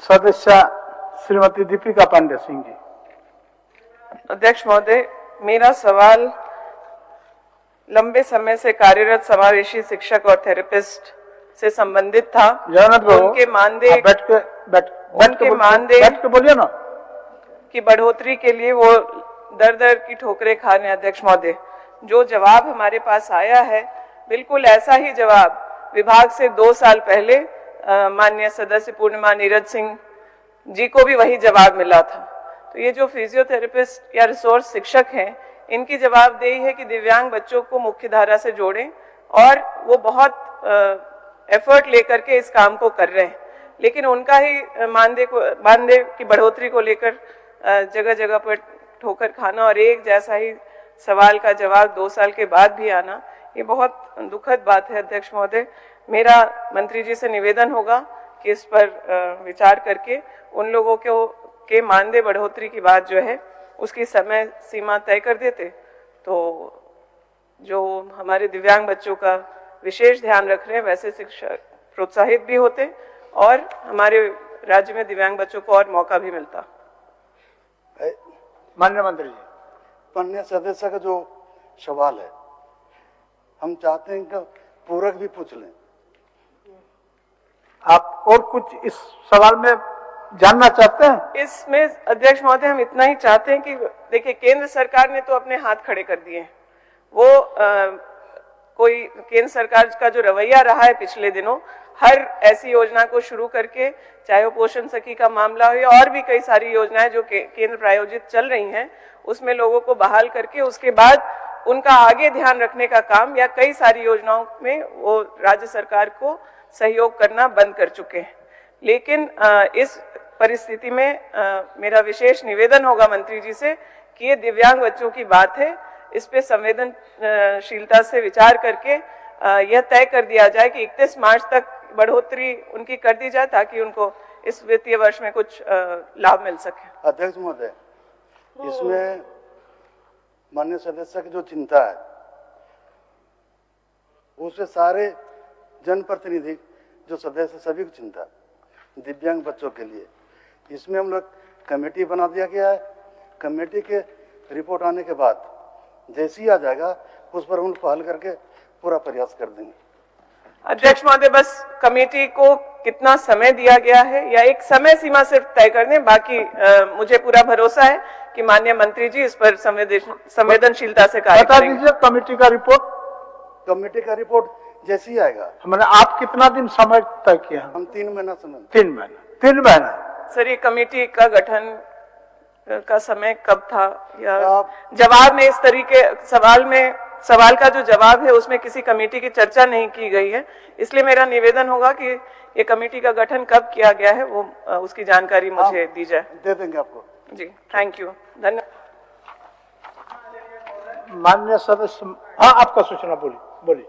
सदस्य श्रीमती दीपिका पांडे सिंह जी। अध्यक्ष महोदय, मेरा सवाल लंबे समय से कार्यरत समावेशी शिक्षक और थेरेपिस्ट से संबंधित था। उनके मानदेय बोलिए ना की बढ़ोतरी के लिए वो दर दर की ठोकरें खाने। अध्यक्ष महोदय, जो जवाब हमारे पास आया है बिल्कुल ऐसा ही जवाब विभाग से 2 साल पहले माननीय सदस्य पूर्णिमा नीरज सिंह जी को भी वही जवाब मिला था। तो ये जो फिजियोथेरेपिस्ट या रिसोर्स शिक्षक हैं, इनकी जवाबदेही है कि दिव्यांग बच्चों को मुख्य धारा से जोड़ें, और वो बहुत एफर्ट लेकर के इस काम को कर रहे हैं। लेकिन उनका ही मानदेय की बढ़ोतरी को लेकर जगह जगह पर ठोकर खाना और एक जैसा ही सवाल का जवाब 2 साल के बाद भी आना, ये बहुत दुखद बात है। अध्यक्ष महोदय, मेरा मंत्री जी से निवेदन होगा कि इस पर विचार करके उन लोगों के मानदेय बढ़ोतरी की बात जो है उसकी समय सीमा तय कर देते, तो जो हमारे दिव्यांग बच्चों का विशेष ध्यान रख रहे हैं वैसे शिक्षक प्रोत्साहित भी होते और हमारे राज्य में दिव्यांग बच्चों को और मौका भी मिलता। माननीय मंत्री जी, माननीय सदस्य का जो सवाल है, हम चाहते हैं कि पूरक भी पूछ लें। आप और कुछ इस सवाल में जानना चाहते हैं? इसमें अध्यक्ष महोदय, हम इतना ही चाहते हैं कि देखिए, केंद्र सरकार ने तो अपने हाथ खड़े कर दिए हैं। वो कोई केंद्र सरकार का जो रवैया रहा है पिछले दिनों, हर ऐसी योजना को शुरू करके, चाहे वो पोषण सखी का मामला हो या और भी कई सारी योजनाएं जो केंद्र प्रायोजित चल रही हैं, उसमें लोगों को बहाल करके उसके बाद उनका आगे ध्यान रखने का काम या कई सारी योजनाओं में वो राज्य सरकार को सहयोग करना बंद कर चुके हैं। लेकिन इस परिस्थिति में मेरा विशेष निवेदन होगा मंत्री जी से कि ये दिव्यांग बच्चों की बात है, इस पे संवेदनशीलता से विचार करके यह तय कर दिया जाए कि 31 मार्च तक बढ़ोतरी उनकी कर दी जाए ताकि उनको इस वित्तीय वर्ष में कुछ लाभ मिल सके। अध्यक्ष महोदय, इसमें माननीय सदस्य की जो चिंता है उससे सारे जनप्रतिनिधि जो सदस्य सभी की चिंता दिव्यांग बच्चों के लिए, इसमें हम लोग कमेटी बना दिया गया है। कमेटी के रिपोर्ट आने के बाद जैसे ही आ जाएगा उस पर हम पहल करके पूरा प्रयास कर देंगे। अध्यक्ष महोदय, बस कमेटी को कितना समय दिया गया है या एक समय सीमा सिर्फ तय कर दें, बाकी मुझे पूरा भरोसा है कि माननीय मंत्री जी इस पर संवेदनशीलता से कार्य करेंगे। बता दीजिए कमेटी का रिपोर्ट जैसे ही आएगा। मैंने आप कितना दिन समय तय किया? हम 3 महीना समय। 3 महीना। सर, ये कमेटी का गठन का समय कब था या जवाब में इस तरीके सवाल का जो जवाब है उसमें किसी कमेटी की चर्चा नहीं की गई है, इसलिए मेरा निवेदन होगा कि ये कमेटी का गठन कब किया गया है वो उसकी जानकारी मुझे दी जाए। दे देंगे आपको। जी, थैंक यू, धन्यवाद। माननीय सदस्य, हाँ, आपका सूचना बोलिए।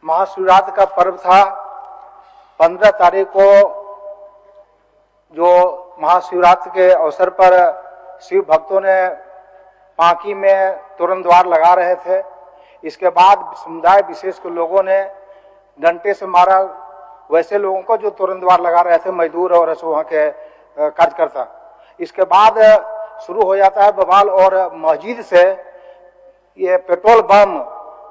महाशिवरात्रि का पर्व था 15 तारीख को, जो महाशिवरात्रि के अवसर पर शिव भक्तों ने पांकी में तोरण द्वार लगा रहे थे। इसके बाद समुदाय विशेष के लोगों ने डंडे से मारा वैसे लोगों को जो तोरण द्वार लगा रहे थे, मजदूर और वहाँ के कार्यकर्ता। इसके बाद शुरू हो जाता है बवाल और मस्जिद से ये पेट्रोल बम,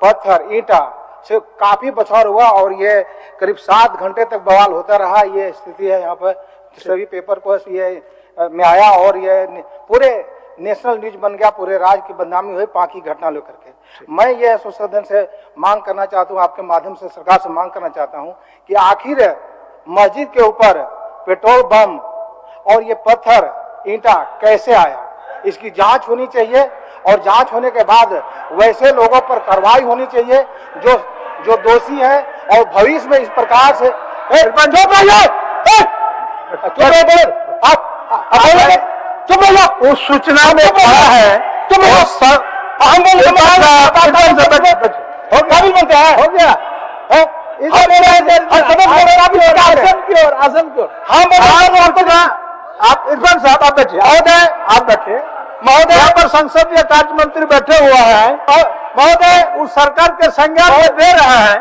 पत्थर, ईंटा से काफी बचाव हुआ और ये करीब 7 घंटे तक बवाल होता रहा। ये स्थिति है यहाँ पर, सभी पेपर को ये में आया और ये पूरे नेशनल न्यूज बन गया, पूरे राज्य की बदनामी हुई पांकी घटना लेकर के। मैं ये सदन से मांग करना चाहता हूँ, आपके माध्यम से सरकार से मांग करना चाहता हूँ कि आखिर मस्जिद के ऊपर पेट्रोल बम और ये पत्थर, ईंटा कैसे आया, इसकी जांच होनी चाहिए और जांच होने के बाद वैसे लोगों पर कार्रवाई होनी चाहिए जो दोषी हैं और भविष्य में इस प्रकार से चुप रहिए। उस सूचना में पड़ा है हो गया आप इरफान साहब आप बैठिए, आप बैठिए महोदय। यहाँ पर संसदीय कार्य मंत्री बैठे हुआ है महोदय उस सरकार के संज्ञान में दे रहा है।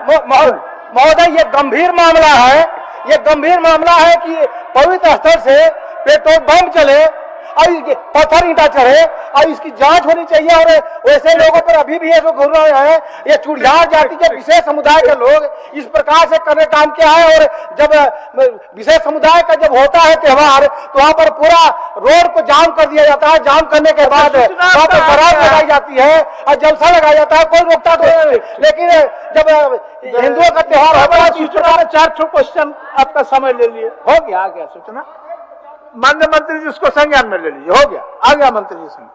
महोदय ये गंभीर मामला है, ये गंभीर मामला है कि पवित्र स्थल से पेट्रोल बम चले और पत्थर ईंटा चढ़े और इसकी जांच होनी चाहिए। और वैसे लोगों पर अभी भी ये जो घूम रहे हैं, ये चुड़ियार जाति के विशेष समुदाय के लोग इस प्रकार से करने काम किया है। और जब विशेष समुदाय का जब होता है त्योहार तो वहां पर पूरा रोड को जाम कर दिया जाता है। जाम करने के बाद वहां पर शराब लगाई जाती है और जलसा लगाया जाता है, कोई रोकता तो नहीं। लेकिन जब हिंदुओं का त्योहार होता है तो इस प्रकार 4 क्वेश्चन आपका समय ले लिए, हो गया, आ गया सूचना। माननीय मंत्री जी इसको संज्ञान में ले लीजिए, हो गया, आ गया मंत्री जी संज्ञान।